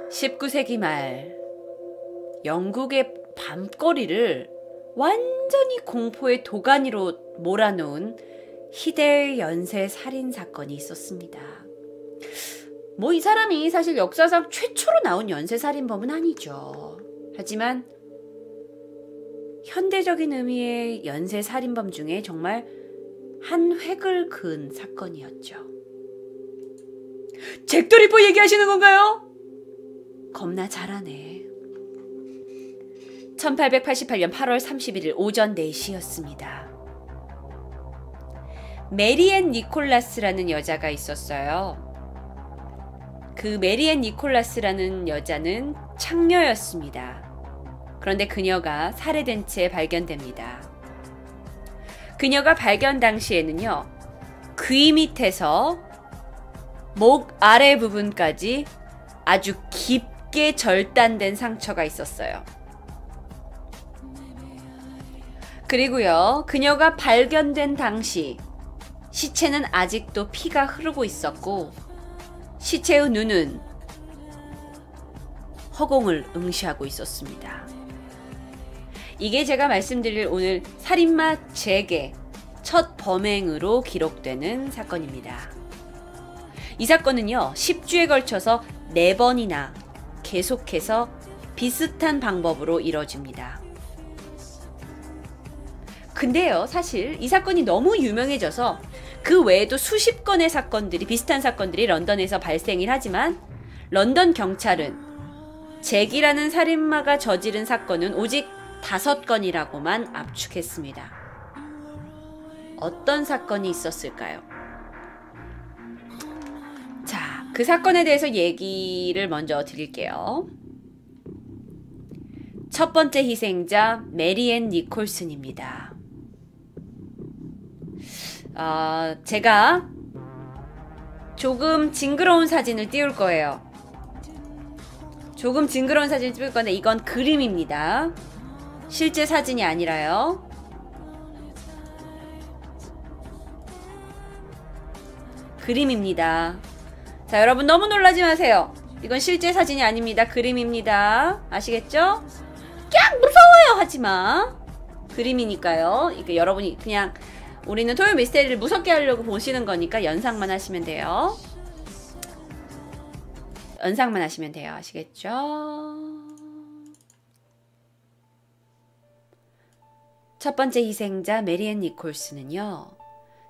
19세기 말 영국의 밤거리를 완전히 공포의 도가니로 몰아놓은 히델 연쇄 살인 사건이 있었습니다. 뭐 이 사람이 사실 역사상 최초로 나온 연쇄 살인범은 아니죠. 하지만 현대적인 의미의 연쇄 살인범 중에 정말 한 획을 그은 사건이었죠. 잭 더 리퍼 얘기하시는 건가요? 겁나 잘하네. 1888년 8월 31일 오전 4시였습니다. 메리앤 니콜라스라는 여자가 있었어요. 그 메리앤 니콜라스라는 여자는 창녀였습니다. 그런데 그녀가 살해된 채 발견됩니다. 그녀가 발견 당시에는요, 귀 밑에서 목 아래 부분까지 아주 깊게 절단된 상처가 있었어요. 그리고요, 그녀가 발견된 당시 시체는 아직도 피가 흐르고 있었고 시체의 눈은 허공을 응시하고 있었습니다. 이게 제가 말씀드릴 오늘 살인마 잭의 첫 범행으로 기록되는 사건입니다. 이 사건은요, 10주에 걸쳐서 4번이나 계속해서 비슷한 방법으로 이뤄집니다. 근데요, 사실 이 사건이 너무 유명해져서 그 외에도 수십 건의 사건들이, 비슷한 사건들이 런던에서 발생을 하지만 런던 경찰은 잭이라는 살인마가 저지른 사건은 오직 5건이라고만 압축했습니다. 어떤 사건이 있었을까요? 자, 그 사건에 대해서 얘기를 먼저 드릴게요. 첫 번째 희생자 메리앤 니콜슨입니다. 제가 조금 징그러운 사진을 띄울 거예요. 조금 징그러운 사진을 띄울 건데 이건 그림입니다. 실제 사진이 아니라요. 그림입니다. 자, 여러분 너무 놀라지 마세요. 이건 실제 사진이 아닙니다. 그림입니다. 아시겠죠? 깍! 무서워요! 하지마. 그림이니까요. 이게 여러분이 그냥 우리는 토요 미스테리를 무섭게 하려고 보시는 거니까 연상만 하시면 돼요. 연상만 하시면 돼요. 아시겠죠? 첫 번째 희생자 메리앤 니콜슨은요,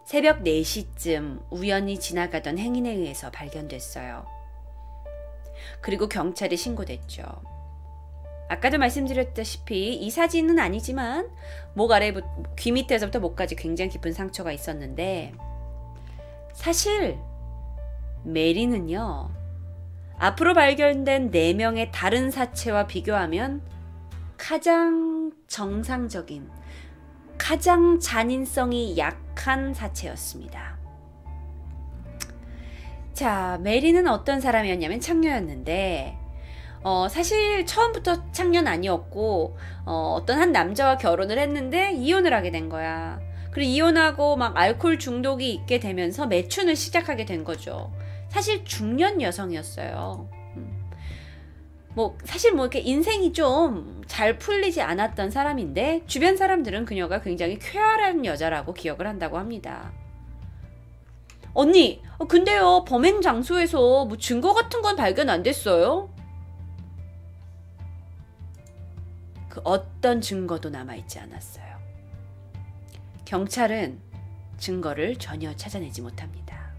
새벽 4시쯤 우연히 지나가던 행인에 의해서 발견됐어요. 그리고 경찰에 신고됐죠. 아까도 말씀드렸다시피 이 사진은 아니지만 목 아래, 귀 밑에서부터 목까지 굉장히 깊은 상처가 있었는데, 사실 메리는요, 앞으로 발견된 4명의 다른 사체와 비교하면 가장 정상적인, 가장 잔인성이 약한 사체였습니다. 자, 메리는 어떤 사람이었냐면 창녀였는데, 사실 처음부터 창녀는 아니었고, 어떤 한 남자와 결혼을 했는데 이혼을 하게 된 거야. 그리고 이혼하고 막 알코올 중독이 있게 되면서 매춘을 시작하게 된 거죠. 사실 중년 여성이었어요. 사실 이렇게 인생이 좀 잘 풀리지 않았던 사람인데, 주변 사람들은 그녀가 굉장히 쾌활한 여자라고 기억을 한다고 합니다. 언니, 근데요, 범행 장소에서 뭐 증거 같은 건 발견 안 됐어요? 그 어떤 증거도 남아있지 않았어요. 경찰은 증거를 전혀 찾아내지 못합니다.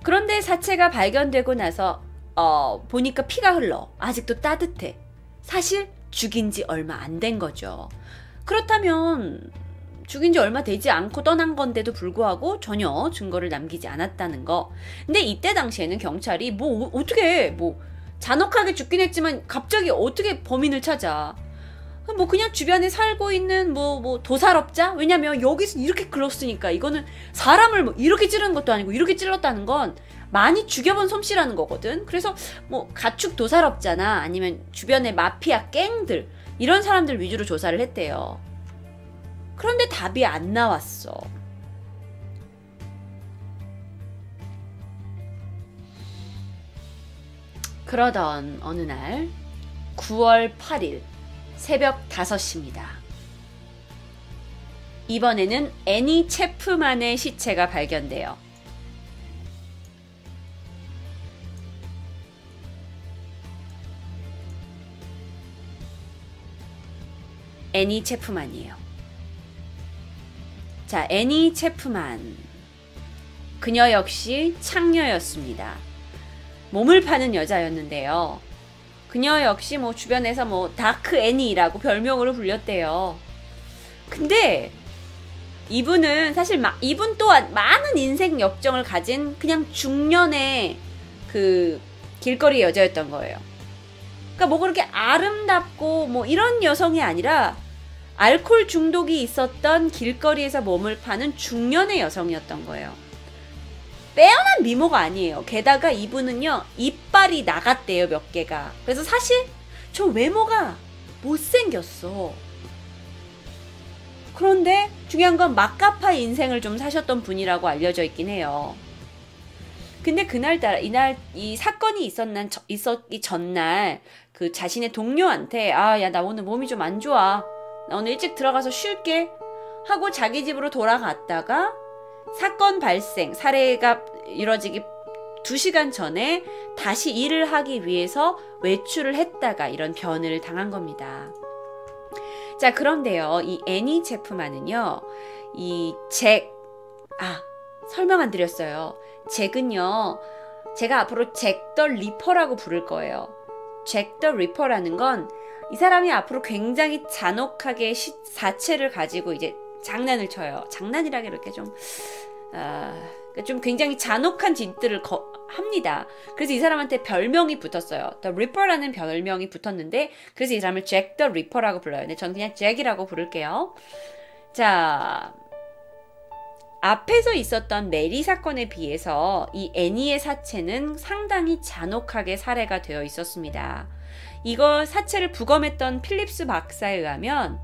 그런데 사체가 발견되고 나서 보니까 피가 흘러. 아직도 따뜻해. 사실 죽인 지 얼마 안 된 거죠. 그렇다면 죽인 지 얼마 되지 않고 떠난 건데도 불구하고 전혀 증거를 남기지 않았다는 거. 근데 이때 당시에는 경찰이 어떻게 잔혹하게 죽긴 했지만 갑자기 어떻게 범인을 찾아. 그냥 주변에 살고 있는 도살업자? 왜냐면 여기서 이렇게 글렀으니까 이거는 사람을 이렇게 찌르는 것도 아니고 이렇게 찔렀다는 건 많이 죽여본 솜씨라는 거거든. 그래서 가축 도살업자나 아니면 주변의 마피아 갱들, 이런 사람들 위주로 조사를 했대요. 그런데 답이 안 나왔어. 。 . 。 . 。 . . . . . . . . . . . . . . . . . . . . . . . . . . . . . . . . . . . . . . . . . . . . . . . . . . . . . . . . . . . . . . . . . . . . . . . . . . . . . . . . . . . . . . . . . . . . . . . . . . . 그러던 어느 날 9월 8일 새벽 5시입니다. 이번에는 애니 체프만의 시체가 발견돼요. 애니 체프만이에요. 자, 애니 체프만. 그녀 역시 창녀였습니다. 몸을 파는 여자였는데요. 그녀 역시 뭐 주변에서 뭐 다크 애니라고 별명으로 불렸대요. 근데 이분은 사실 이분 또한 많은 인생 역정을 가진 그냥 중년의 그 길거리 여자였던 거예요. 그러니까 뭐 그렇게 아름답고 뭐 이런 여성이 아니라 알코올 중독이 있었던 길거리에서 몸을 파는 중년의 여성이었던 거예요. 빼어난 미모가 아니에요. 게다가 이분은요, 이빨이 나갔대요, 몇 개가. 그래서 사실 저 외모가 못생겼어. 그런데 중요한 건 막가파 인생을 좀 사셨던 분이라고 알려져 있긴 해요. 근데 그날따라 이 사건이 있었기 전날 그 자신의 동료한테 야, 나 오늘 몸이 좀 안 좋아. 나 오늘 일찍 들어가서 쉴게 하고 자기 집으로 돌아갔다가 사건 발생, 살해가 이뤄지기 2시간 전에 다시 일을 하기 위해서 외출을 했다가 이런 변을 당한 겁니다. 자, 그런데요, 이 애니 체프만은요, 이 설명 안 드렸어요. 잭은요, 제가 앞으로 잭 더 리퍼라고 부를 거예요. 잭 더 리퍼라는 건 이 사람이 앞으로 굉장히 잔혹하게 사체를 가지고 이제 장난을 쳐요. 장난이라기 이렇게 좀 굉장히 잔혹한 짓들을 합니다. 그래서 이 사람한테 별명이 붙었어요. The Ripper라는 별명이 붙었는데, 그래서 이 사람을 잭 더 리퍼라고 불러요. 근데 전 그냥 잭이라고 부를게요. 자, 앞에서 있었던 메리 사건에 비해서 이 애니의 사체는 상당히 잔혹하게 살해가 되어 있었습니다. 이거 사체를 부검했던 필립스 박사에 의하면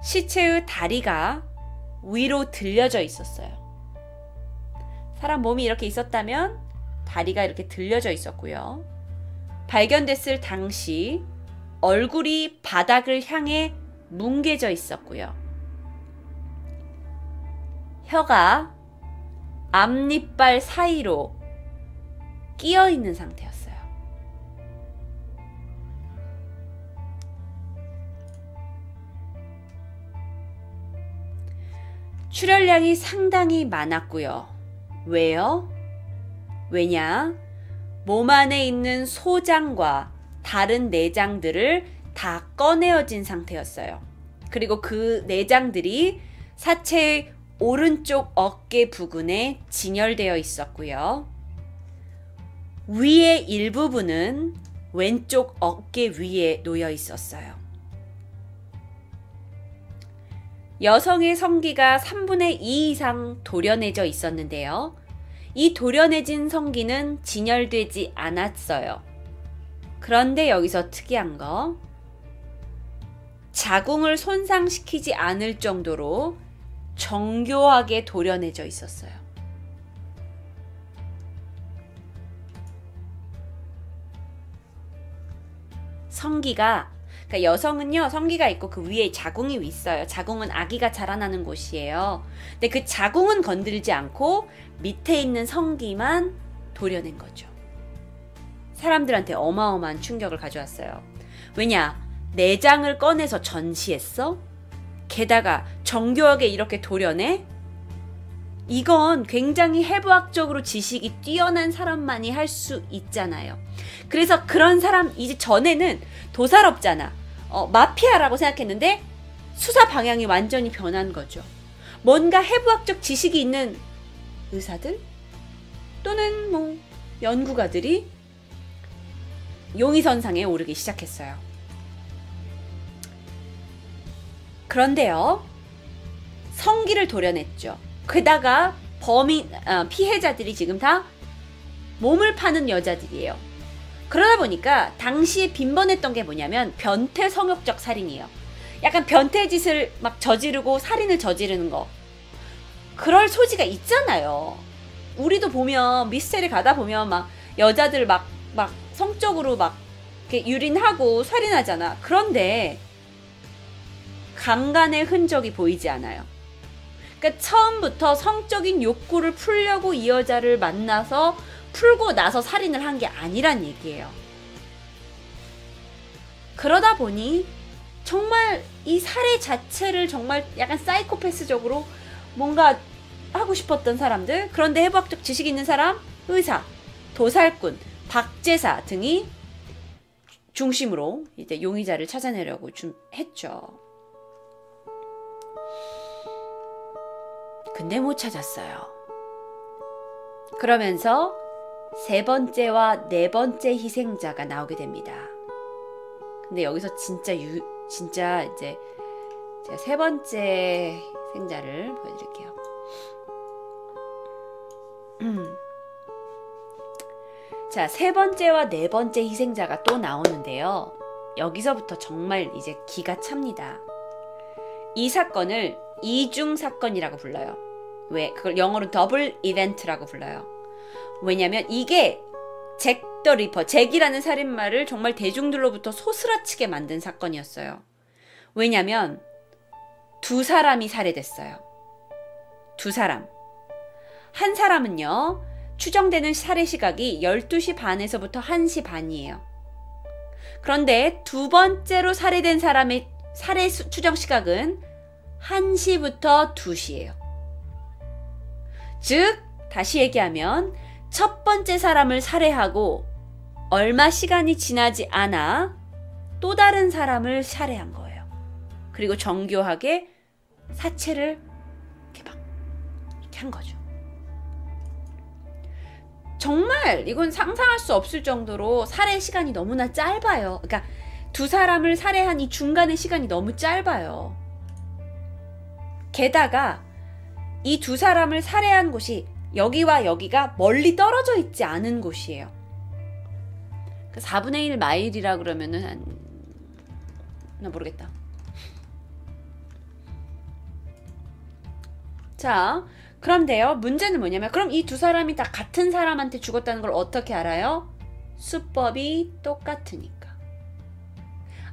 시체의 다리가 위로 들려져 있었어요. 사람 몸이 이렇게 있었다면 다리가 이렇게 들려져 있었고요. 발견됐을 당시 얼굴이 바닥을 향해 뭉개져 있었고요. 혀가 앞니빨 사이로 끼어 있는 상태였어요. 출혈량이 상당히 많았고요. 왜요? 왜냐? 몸 안에 있는 소장과 다른 내장들을 다 꺼내어진 상태였어요. 그리고 그 내장들이 사체의 오른쪽 어깨 부근에 진열되어 있었고요. 위의 일부분은 왼쪽 어깨 위에 놓여 있었어요. 여성의 성기가 3분의 2 이상 도려내져 있었는데요. 이 도려내진 성기는 진열되지 않았어요. 그런데 여기서 특이한 거, 자궁을 손상시키지 않을 정도로 정교하게 도려내져 있었어요. 성기가, 그러니까 여성은요, 성기가 있고 그 위에 자궁이 있어요. 자궁은 아기가 자라나는 곳이에요. 근데 그 자궁은 건들지 않고 밑에 있는 성기만 도려낸 거죠. 사람들한테 어마어마한 충격을 가져왔어요. 왜냐? 내장을 꺼내서 전시했어? 게다가 정교하게 이렇게 도려내? 이건 굉장히 해부학적으로 지식이 뛰어난 사람만이 할 수 있잖아요. 그래서 그런 사람, 이제 전에는 도살업자나 마피아라고 생각했는데 수사 방향이 완전히 변한 거죠. 뭔가 해부학적 지식이 있는 의사들 또는 뭐 연구가들이 용의선상에 오르기 시작했어요. 그런데요, 성기를 도려냈죠. 게다가 피해자들이 지금 다 몸을 파는 여자들이에요. 그러다 보니까 당시에 빈번했던 게 뭐냐면 변태 성역적 살인이에요. 약간 변태 짓을 막 저지르고 살인을 저지르는 거. 그럴 소지가 있잖아요. 우리도 보면 미스테리 가다 보면 막 여자들 막 막 성적으로 막 이렇게 유린하고 살인하잖아. 그런데 강간의 흔적이 보이지 않아요. 그러니까 처음부터 성적인 욕구를 풀려고 이 여자를 만나서 풀고 나서 살인을 한 게 아니란 얘기예요. 그러다 보니 정말 이 살해 자체를 정말 약간 사이코패스적으로 뭔가 하고 싶었던 사람들, 그런데 해부학적 지식이 있는 사람, 의사, 도살꾼, 박제사 등이 중심으로 이제 용의자를 찾아내려고 했죠. 근데 못 찾았어요. 그러면서 세 번째와 네 번째 희생자가 나오게 됩니다. 근데 여기서 진짜 이제 제가 세 번째 희생자를 보여드릴게요. 자, 세 번째와 네 번째 희생자가 또 나오는데요. 여기서부터 정말 이제 기가 찹니다. 이 사건을 이중 사건이라고 불러요. 왜? 그걸 영어로 더블 이벤트라고 불러요. 왜냐면 이게 잭 더 리퍼, 잭이라는 살인마를 정말 대중들로부터 소스라치게 만든 사건이었어요. 왜냐면 두 사람이 살해됐어요. 두 사람. 한 사람은요, 추정되는 살해 시각이 12시 반에서부터 1시 반이에요. 그런데 두 번째로 살해된 사람의 살해 추정 시각은 1시부터 2시예요. 즉, 다시 얘기하면 첫 번째 사람을 살해하고 얼마 시간이 지나지 않아 또 다른 사람을 살해한 거예요. 그리고 정교하게 사체를 이렇게 막 이렇게 한 거죠. 정말 이건 상상할 수 없을 정도로 살해 시간이 너무나 짧아요. 그러니까 두 사람을 살해한 이 중간의 시간이 너무 짧아요. 게다가 이 두 사람을 살해한 곳이 여기와 여기가 멀리 떨어져 있지 않은 곳이에요. 4분의 1 마일이라 그러면은 나 모르겠다. 자, 그런데요, 문제는 뭐냐면 그럼 이 두 사람이 다 같은 사람한테 죽었다는 걸 어떻게 알아요? 수법이 똑같으니까.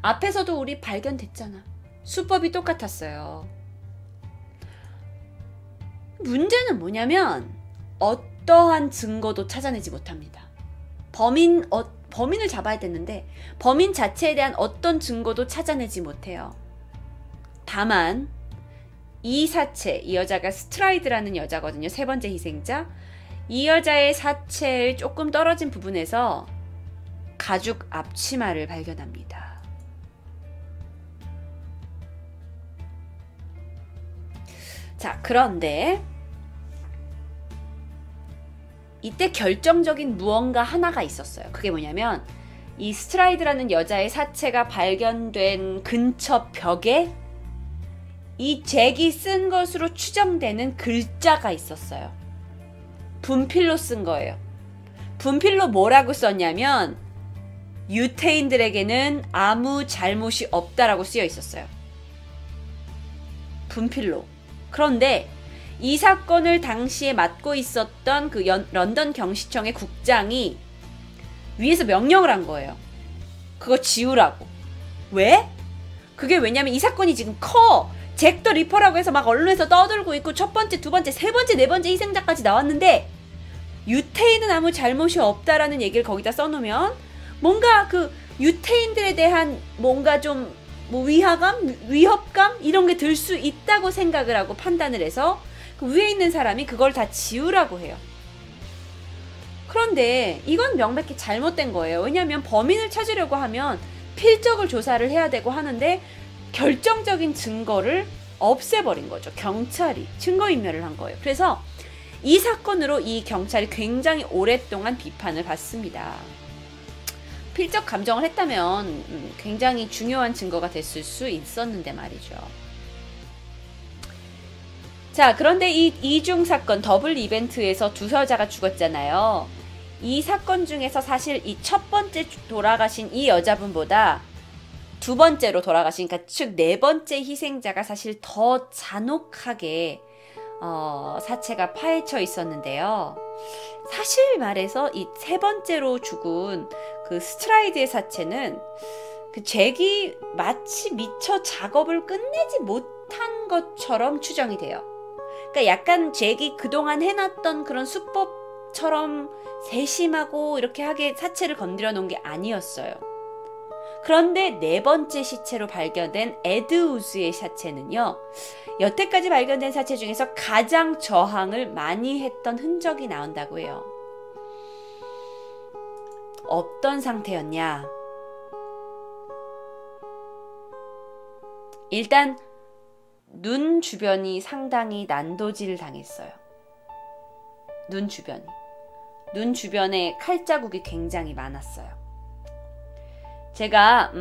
앞에서도 우리 발견됐잖아. 수법이 똑같았어요. 문제는 뭐냐면 어떠한 증거도 찾아내지 못합니다. 범인을 잡아야 됐는데 범인 자체에 대한 어떤 증거도 찾아내지 못해요. 다만 이 사체, 이 여자가 스트라이드라는 여자거든요. 세 번째 희생자. 이 여자의 사체의 조금 떨어진 부분에서 가죽 앞치마를 발견합니다. 자, 그런데 이때 결정적인 무언가 하나가 있었어요. 그게 뭐냐면 이 스트라이드라는 여자의 사체가 발견된 근처 벽에 이 잭이 쓴 것으로 추정되는 글자가 있었어요. 분필로 쓴 거예요. 분필로 뭐라고 썼냐면 유태인들에게는 아무 잘못이 없다라고 쓰여 있었어요. 분필로. 그런데 이 사건을 당시에 맡고 있었던 그 런던 경시청의 국장이 위에서 명령을 한 거예요. 그거 지우라고. 왜? 그게 왜냐면 이 사건이 지금 커. 잭 더 리퍼라고 해서 막 언론에서 떠들고 있고 첫 번째, 두 번째, 세 번째, 네 번째 희생자까지 나왔는데 유태인은 아무 잘못이 없다라는 얘기를 거기다 써놓으면 뭔가 그 유태인들에 대한 뭔가 좀 뭐 위협감 이런 게 들 수 있다고 생각을 하고 판단을 해서 그 위에 있는 사람이 그걸 다 지우라고 해요. 그런데 이건 명백히 잘못된 거예요. 왜냐하면 범인을 찾으려고 하면 필적을 조사를 해야 되고 하는데 결정적인 증거를 없애버린 거죠. 경찰이 증거인멸을 한 거예요. 그래서 이 사건으로 이 경찰이 굉장히 오랫동안 비판을 받습니다. 필적 감정을 했다면 굉장히 중요한 증거가 됐을 수 있었는데 말이죠. 자, 그런데 이 이중 사건 더블 이벤트에서 두 여자가 죽었잖아요. 이 사건 중에서 사실 이 첫 번째 돌아가신 이 여자분보다 두 번째로 돌아가신, 그러니까 즉 네 번째 희생자가 사실 더 잔혹하게 사체가 파헤쳐 있었는데요. 사실 말해서 이 세 번째로 죽은 그 스트라이드의 사체는 그 잭이 마치 미처 작업을 끝내지 못한 것처럼 추정이 돼요. 그러니까 약간 잭이 그동안 해놨던 그런 수법처럼 세심하고 이렇게 하게 사체를 건드려 놓은 게 아니었어요. 그런데 네 번째 시체로 발견된 에드 우즈의 사체는요, 여태까지 발견된 사체 중에서 가장 저항을 많이 했던 흔적이 나온다고 해요. 어떤 상태였냐? 일단 눈 주변이 상당히 난도질 당했어요. 눈 주변에 칼자국이 굉장히 많았어요. 제가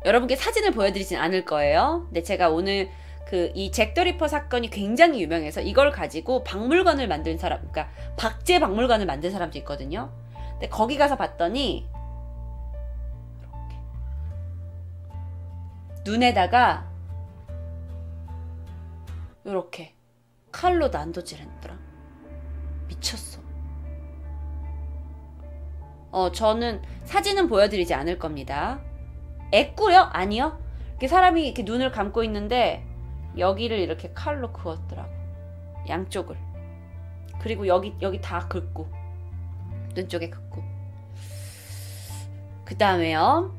여러분께 사진을 보여드리진 않을 거예요. 근데 제가 오늘 이 잭 더 리퍼 사건이 굉장히 유명해서 이걸 가지고 박물관을 만든 사람, 그러니까 박제 박물관을 만든 사람도 있거든요. 근데 거기 가서 봤더니 이렇게 눈에다가 이렇게 칼로 난도질했더라. 미쳤어. 저는 사진은 보여드리지 않을 겁니다. 애꾸요? 아니요. 이렇게 사람이 이렇게 눈을 감고 있는데 여기를 이렇게 칼로 그었더라고. 양쪽을. 그리고 여기 다 긁고, 눈 쪽에 긁고. 그 다음에요,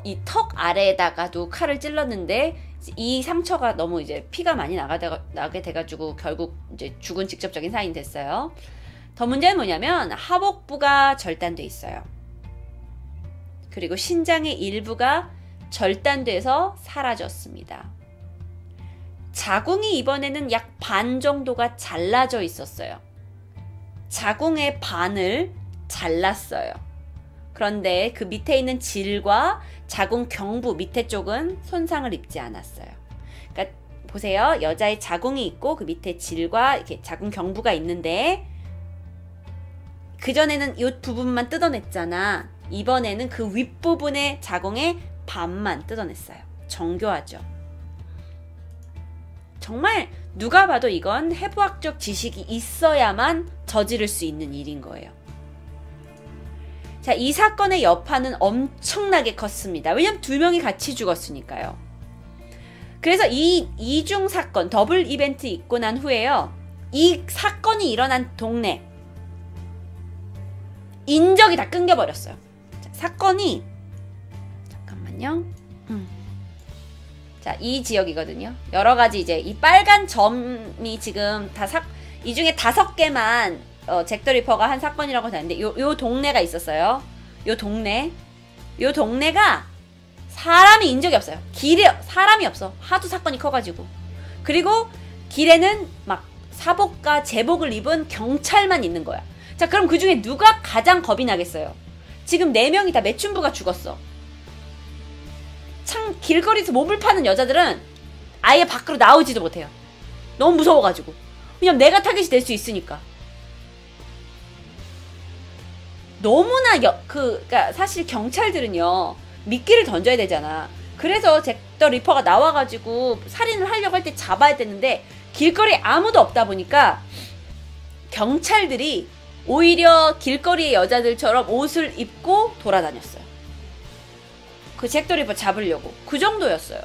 이 턱 아래에다가도 칼을 찔렀는데 이 상처가 너무 이제 피가 많이 나게 돼가지고 결국 이제 죽은 직접적인 사인이 됐어요. 더 문제는 뭐냐면 하복부가 절단돼 있어요. 그리고 신장의 일부가 절단돼서 사라졌습니다. 자궁이 이번에는 약 반 정도가 잘라져 있었어요. 자궁의 반을 잘랐어요. 그런데 그 밑에 있는 질과 자궁 경부 밑에 쪽은 손상을 입지 않았어요. 그러니까 보세요. 여자의 자궁이 있고 그 밑에 질과 이렇게 자궁 경부가 있는데 그전에는 이 부분만 뜯어냈잖아. 이번에는 그 윗부분의 자궁의 반만 뜯어냈어요. 정교하죠. 정말 누가 봐도 이건 해부학적 지식이 있어야만 저지를 수 있는 일인 거예요. 자, 이 사건의 여파는 엄청나게 컸습니다. 왜냐면 두 명이 같이 죽었으니까요. 그래서 이 이중 사건, 더블 이벤트 있고 난 후에요, 이 사건이 일어난 동네 인적이 다 끊겨버렸어요. 자, 사건이, 잠깐만요. 자, 이 지역이거든요. 여러 가지 이제 이 빨간 점이 지금 이 중에 5개만 잭 더 리퍼가 한 사건이라고 되는데 요 동네가 있었어요. 요 동네가 사람이 인 적이 없어요. 길에 사람이 없어. 하도 사건이 커가지고. 그리고 길에는 막 사복과 제복을 입은 경찰만 있는 거야. 자, 그럼 그 중에 누가 가장 겁이 나겠어요? 지금 4명이 다 매춘부가 죽었어. 참 길거리에서 몸을 파는 여자들은 아예 밖으로 나오지도 못해요. 너무 무서워가지고. 왜냐면 내가 타겟이 될 수 있으니까. 너무나 그러니까 사실 경찰들은요, 미끼를 던져야 되잖아. 그래서 잭 더 리퍼가 나와가지고 살인을 하려고 할 때 잡아야 되는데 길거리에 아무도 없다 보니까 경찰들이 오히려 길거리의 여자들처럼 옷을 입고 돌아다녔어요. 그 잭 더 리퍼 잡으려고. 그 정도였어요.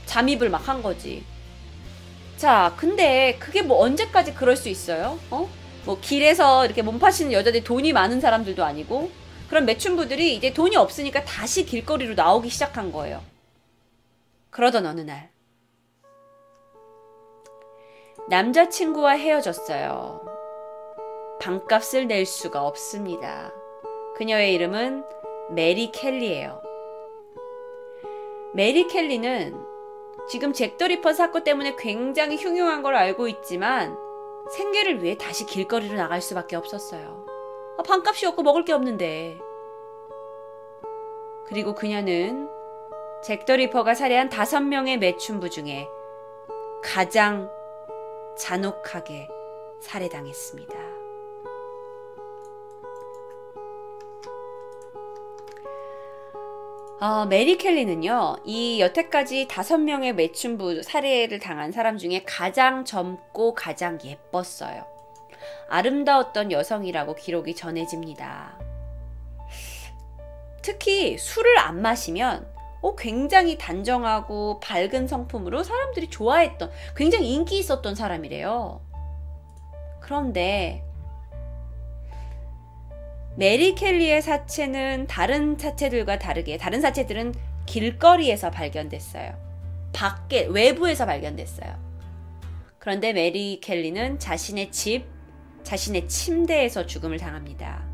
잠입을 막 한 거지. 자, 근데 그게 뭐 언제까지 그럴 수 있어요? 뭐 길에서 이렇게 몸 파시는 여자들이 돈이 많은 사람들도 아니고, 그런 매춘부들이 이제 돈이 없으니까 다시 길거리로 나오기 시작한 거예요. 그러던 어느 날 남자친구와 헤어졌어요. 방값을 낼 수가 없습니다. 그녀의 이름은 메리 켈리예요. 메리 켈리는 지금 잭 더 리퍼 사건 때문에 굉장히 흉흉한 걸 알고 있지만 생계를 위해 다시 길거리로 나갈 수밖에 없었어요. 방값이 없고 먹을 게 없는데. 그리고 그녀는 잭 더 리퍼가 살해한 5명의 매춘부 중에 가장 잔혹하게 살해당했습니다. 메리 켈리는요, 이 여태까지 5명의 매춘부 살해를 당한 사람 중에 가장 젊고 가장 예뻤어요. 아름다웠던 여성이라고 기록이 전해집니다. 특히 술을 안 마시면 굉장히 단정하고 밝은 성품으로 사람들이 좋아했던, 굉장히 인기 있었던 사람이래요. 그런데 메리 켈리의 사체는 다른 사체들과 다르게, 다른 사체들은 길거리에서 발견됐어요. 외부에서 발견됐어요. 그런데 메리 켈리는 자신의 집, 자신의 침대에서 죽음을 당합니다.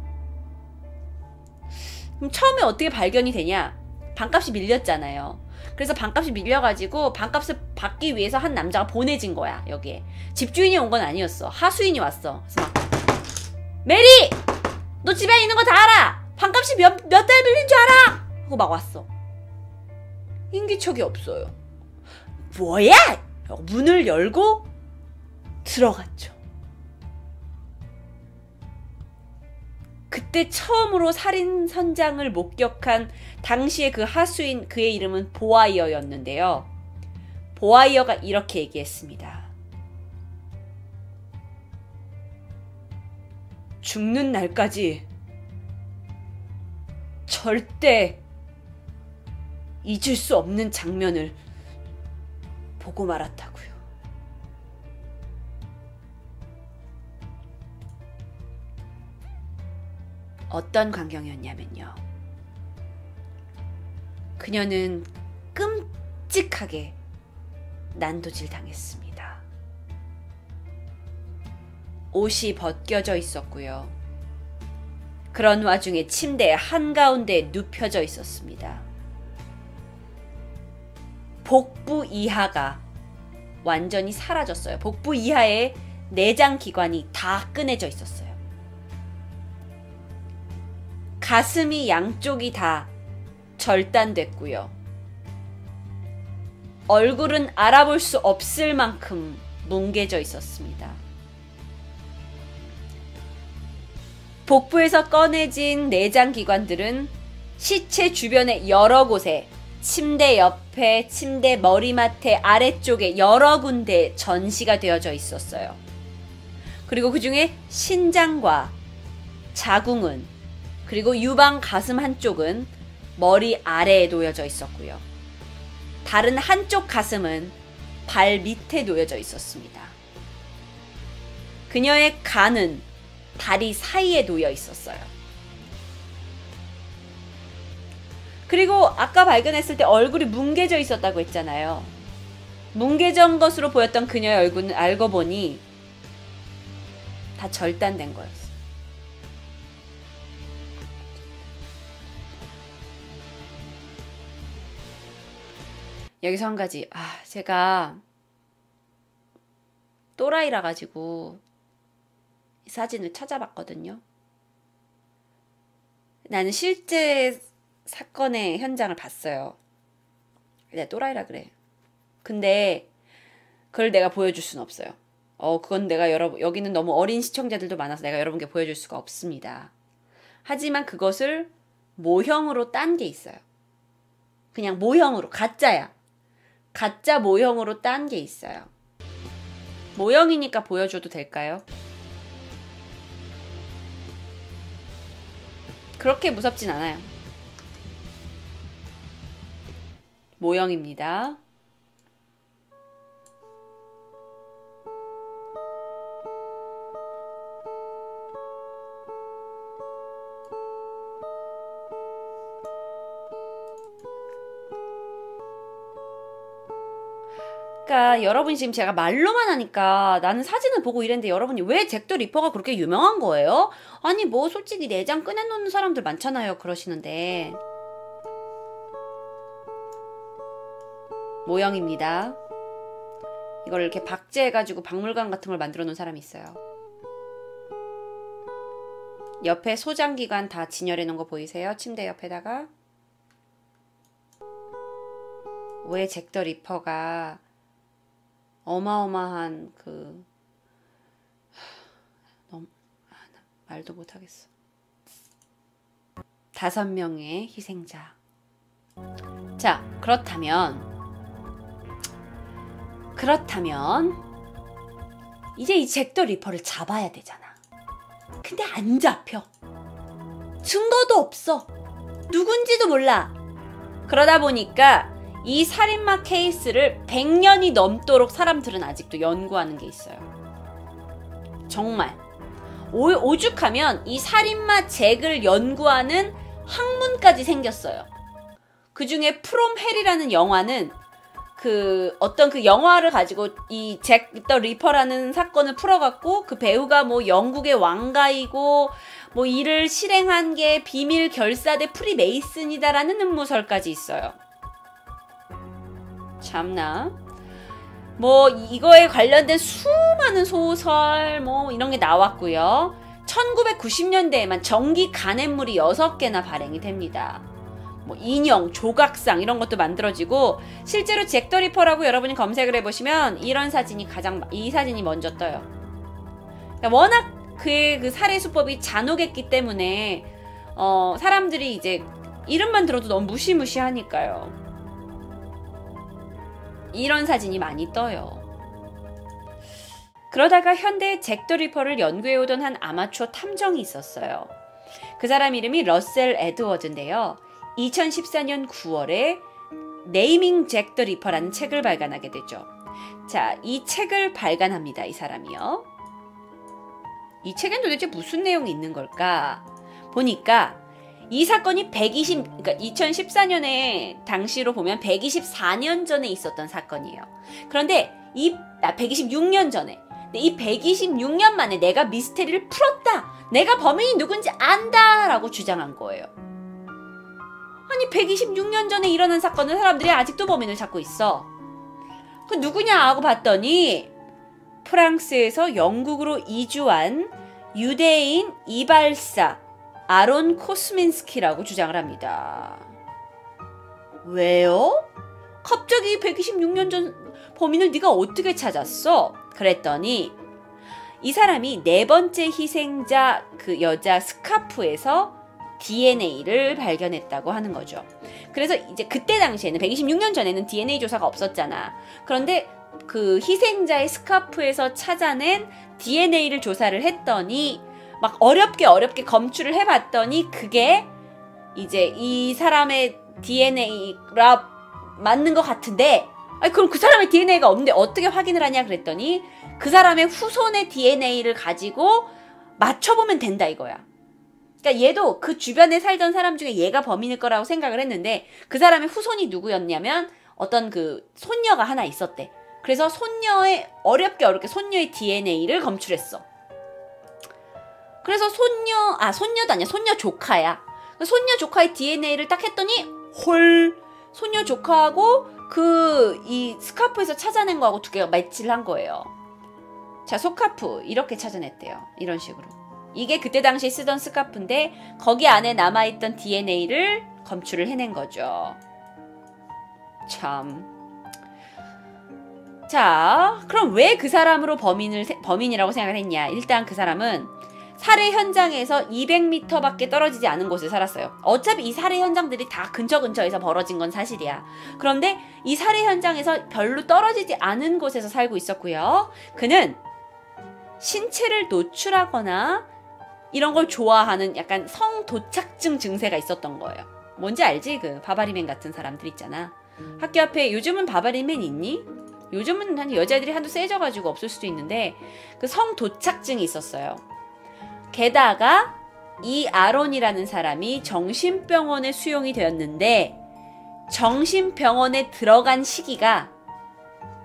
그럼 처음에 어떻게 발견이 되냐? 반값이 밀렸잖아요. 그래서 반값이 밀려가지고 반값을 받기 위해서 한 남자가 보내진 거야, 여기에. 집주인이 온 건 아니었어. 하수인이 왔어. 그래서 막, 메리! 너 집에 있는 거 다 알아! 반값이 몇 달 밀린 줄 알아! 하고 막 왔어. 인기척이 없어요. 뭐야! 문을 열고 들어갔죠. 그때 처음으로 살인 선장을 목격한 당시의 그 하수인, 그의 이름은 보아이어였는데요. 보아이어가 이렇게 얘기했습니다. 죽는 날까지 절대 잊을 수 없는 장면을 보고 말았다고요. 어떤 광경이었냐면요. 그녀는 끔찍하게 난도질 당했습니다. 옷이 벗겨져 있었고요. 그런 와중에 침대 한가운데 눕혀져 있었습니다. 복부 이하가 완전히 사라졌어요. 복부 이하의 내장 기관이 다 끊어져 있었어요. 가슴이 양쪽이 다 절단됐고요. 얼굴은 알아볼 수 없을 만큼 뭉개져 있었습니다. 복부에서 꺼내진 내장 기관들은 시체 주변의 여러 곳에, 침대 옆에, 침대 머리맡에, 아래쪽에 여러 군데 전시가 되어져 있었어요. 그리고 그 중에 신장과 자궁은, 그리고 유방 가슴 한쪽은 머리 아래에 놓여져 있었고요. 다른 한쪽 가슴은 발 밑에 놓여져 있었습니다. 그녀의 간은 다리 사이에 놓여 있었어요. 그리고 아까 발견했을 때 얼굴이 뭉개져 있었다고 했잖아요. 뭉개진 것으로 보였던 그녀의 얼굴은 알고 보니 다 절단된 거였어요. 여기서 한 가지, 제가 또라이라 가지고 이 사진을 찾아봤거든요. 나는 실제 사건의 현장을 봤어요. 내가 또라이라 그래. 근데 그걸 내가 보여줄 수는 없어요. 그건 내가 여기는 너무 어린 시청자들도 많아서 내가 여러분께 보여줄 수가 없습니다. 하지만 그것을 모형으로 딴 게 있어요. 그냥 모형으로, 가짜야. 가짜 모형으로 딴 게 있어요. 모형이니까 보여줘도 될까요? 그렇게 무섭진 않아요. 모형입니다. 그러니까 여러분이 지금 제가 말로만 하니까 나는 사진을 보고 이랬는데 여러분이 왜 잭 더 리퍼가 그렇게 유명한 거예요? 아니 뭐 솔직히 내장 꺼내놓는 사람들 많잖아요. 그러시는데 모형입니다. 이걸 이렇게 박제해가지고 박물관 같은 걸 만들어 놓은 사람이 있어요. 옆에 소장기관 다 진열해 놓은 거 보이세요? 침대 옆에다가. 왜 잭 더 리퍼가 어마어마한 말도 못하겠어. 5명의 희생자. 자, 그렇다면 이제 이 잭 더 리퍼를 잡아야 되잖아. 근데 안 잡혀. 증거도 없어. 누군지도 몰라. 그러다 보니까 이 살인마 케이스를 100년이 넘도록 사람들은 아직도 연구하는 게 있어요. 정말 오죽하면 이 살인마 잭을 연구하는 학문까지 생겼어요. 그 중에 프롬 헬이라는 영화는 어떤 그 영화를 가지고 이 잭 더 리퍼라는 사건을 풀어갖고 그 배우가 뭐 영국의 왕가이고 뭐 이를 실행한 게 비밀 결사대 프리메이슨이다라는 음모설까지 있어요. 참나. 뭐 이거에 관련된 수많은 소설 뭐 이런 게 나왔고요. 1990년대에만 전기 간행물이 6개나 발행이 됩니다. 뭐 인형, 조각상 이런 것도 만들어지고 실제로 잭 더 리퍼라고 여러분이 검색을 해보시면 이런 사진이 이 사진이 먼저 떠요. 그러니까 워낙 그 살해 수법이 잔혹했기 때문에 사람들이 이제 이름만 들어도 너무 무시무시하니까요. 이런 사진이 많이 떠요. 그러다가 현대의 잭 더 리퍼를 연구해오던 한 아마추어 탐정이 있었어요. 그 사람 이름이 러셀 에드워즈인데요. 2014년 9월에 네이밍 잭 더 리퍼라는 책을 발간하게 되죠. 자, 이 책을 발간합니다. 이 사람이요. 이 책엔 도대체 무슨 내용이 있는 걸까? 보니까 이 사건이 그러니까 2014년에 당시로 보면 124년 전에 있었던 사건이에요. 그런데 126년 전에. 근데 이 126년 만에 내가 미스테리를 풀었다. 내가 범인이 누군지 안다. 라고 주장한 거예요. 아니 126년 전에 일어난 사건을 사람들이 아직도 범인을 찾고 있어. 그 누구냐 하고 봤더니 프랑스에서 영국으로 이주한 유대인 이발사 아론 코스민스키라고 주장을 합니다. 왜요? 갑자기 126년 전 범인을 네가 어떻게 찾았어? 그랬더니 이 사람이 4번째 희생자 그 여자 스카프에서 DNA를 발견했다고 하는 거죠. 그래서 이제 그때 당시에는 126년 전에는 DNA 조사가 없었잖아. 그런데 그 희생자의 스카프에서 찾아낸 DNA를 조사를 했더니 막 어렵게 검출을 해봤더니 그게 이제 이 사람의 DNA라 맞는 것 같은데 아니 그럼 그 사람의 DNA가 없는데 어떻게 확인을 하냐 그랬더니 그 사람의 후손의 DNA를 가지고 맞춰보면 된다 이거야. 그러니까 얘도 그 주변에 살던 사람 중에 얘가 범인일 거라고 생각을 했는데 그 사람의 후손이 누구였냐면 어떤 그 손녀가 하나 있었대. 그래서 손녀의 어렵게 손녀의 DNA를 검출했어. 그래서 손녀도 아니야. 손녀 조카야. 손녀 조카의 DNA를 딱 했더니 헐 손녀 조카하고 이 스카프에서 찾아낸 거하고 두 개가 매치를 한 거예요. 자, 소카프 이렇게 찾아냈대요. 이런 식으로. 이게 그때 당시에 쓰던 스카프인데 거기 안에 남아있던 DNA를 검출을 해낸 거죠. 참. 자, 그럼 왜 그 사람으로 범인이라고 생각을 했냐? 일단 그 사람은 살해 현장에서 200m밖에 떨어지지 않은 곳에 살았어요. 어차피 이 살해 현장들이 다 근처에서 벌어진 건 사실이야. 그런데 이 살해 현장에서 별로 떨어지지 않은 곳에서 살고 있었고요. 그는 신체를 노출하거나 이런 걸 좋아하는 약간 성도착증 증세가 있었던 거예요. 뭔지 알지? 그 바바리맨 같은 사람들 있잖아. 학교 앞에 요즘은 바바리맨 있니? 요즘은 한 여자애들이 한두 세져가지고 없을 수도 있는데 그 성도착증이 있었어요. 게다가 이 아론이라는 사람이 정신병원에 수용이 되었는데 정신병원에 들어간 시기가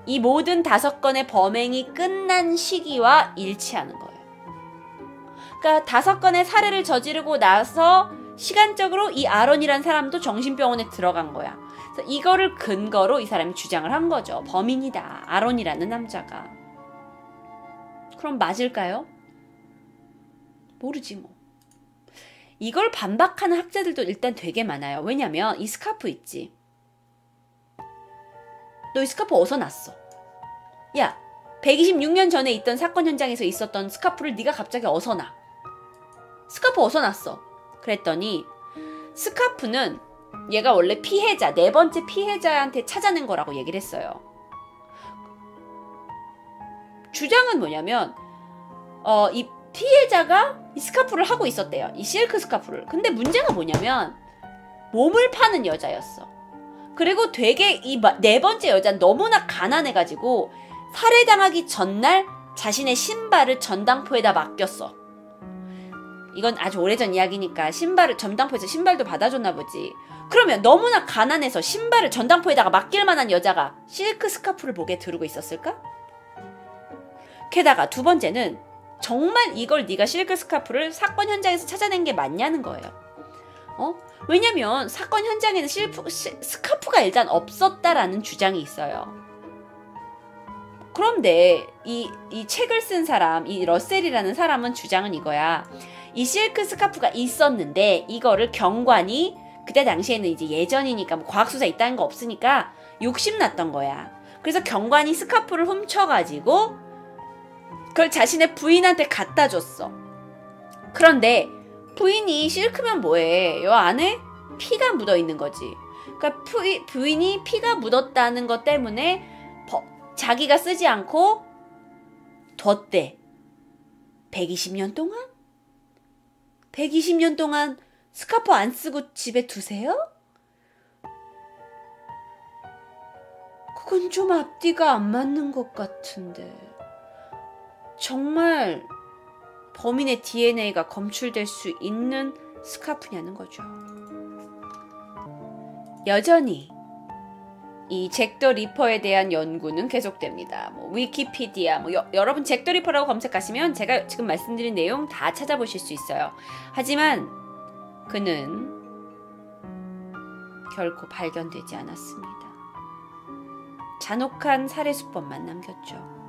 이 모든 5건의 범행이 끝난 시기와 일치하는 거예요. 그러니까 5건의 살해를 저지르고 나서 시간적으로 이 아론이라는 사람도 정신병원에 들어간 거야. 그래서 이거를 근거로 이 사람이 주장을 한 거죠. 범인이다. 아론이라는 남자가. 그럼 맞을까요? 모르지 뭐. 이걸 반박하는 학자들도 일단 되게 많아요. 왜냐면 이 스카프 있지. 너 이 스카프 어디서 났어? 야, 126년 전에 있던 사건 현장에서 있었던 스카프를 네가 갑자기 어디서 나? 스카프 어디서 났어? 그랬더니 스카프는 얘가 원래 피해자, 네 번째 피해자한테 찾아낸 거라고 얘기를 했어요. 주장은 뭐냐면 이 피해자가 이 스카프를 하고 있었대요. 이 실크 스카프를. 근데 문제가 뭐냐면 몸을 파는 여자였어. 그리고 되게 이 네 번째 여자는 너무나 가난해가지고 살해당하기 전날 자신의 신발을 전당포에다 맡겼어. 이건 아주 오래전 이야기니까 신발을 전당포에서 신발도 받아줬나 보지. 그러면 너무나 가난해서 신발을 전당포에다가 맡길 만한 여자가 실크 스카프를 목에 두르고 있었을까? 게다가 두 번째는 정말 이걸 네가 실크 스카프를 사건 현장에서 찾아낸 게 맞냐는 거예요. 왜냐면 사건 현장에는 스카프가 일단 없었다라는 주장이 있어요. 그런데 이 책을 쓴 사람, 이 러셀이라는 사람은 주장은 이거야. 이 실크 스카프가 있었는데 이거를 경관이 그때 당시에는 이제 예전이니까 뭐 과학수사 있다는 거 없으니까 욕심났던 거야. 그래서 경관이 스카프를 훔쳐가지고 그걸 자신의 부인한테 갖다 줬어. 그런데 부인이 실크면 뭐해? 요 안에 피가 묻어 있는 거지. 그러니까 부인이 피가 묻었다는 것 때문에 자기가 쓰지 않고 뒀대. 120년 동안? 120년 동안 스카프 안 쓰고 집에 두세요? 그건 좀 앞뒤가 안 맞는 것 같은데. 정말 범인의 DNA가 검출될 수 있는 스카프냐는 거죠. 여전히 이 잭 더 리퍼에 대한 연구는 계속됩니다. 뭐 위키피디아, 여러분 잭 더 리퍼라고 검색하시면 제가 지금 말씀드린 내용 다 찾아보실 수 있어요. 하지만 그는 결코 발견되지 않았습니다. 잔혹한 살해 수법만 남겼죠.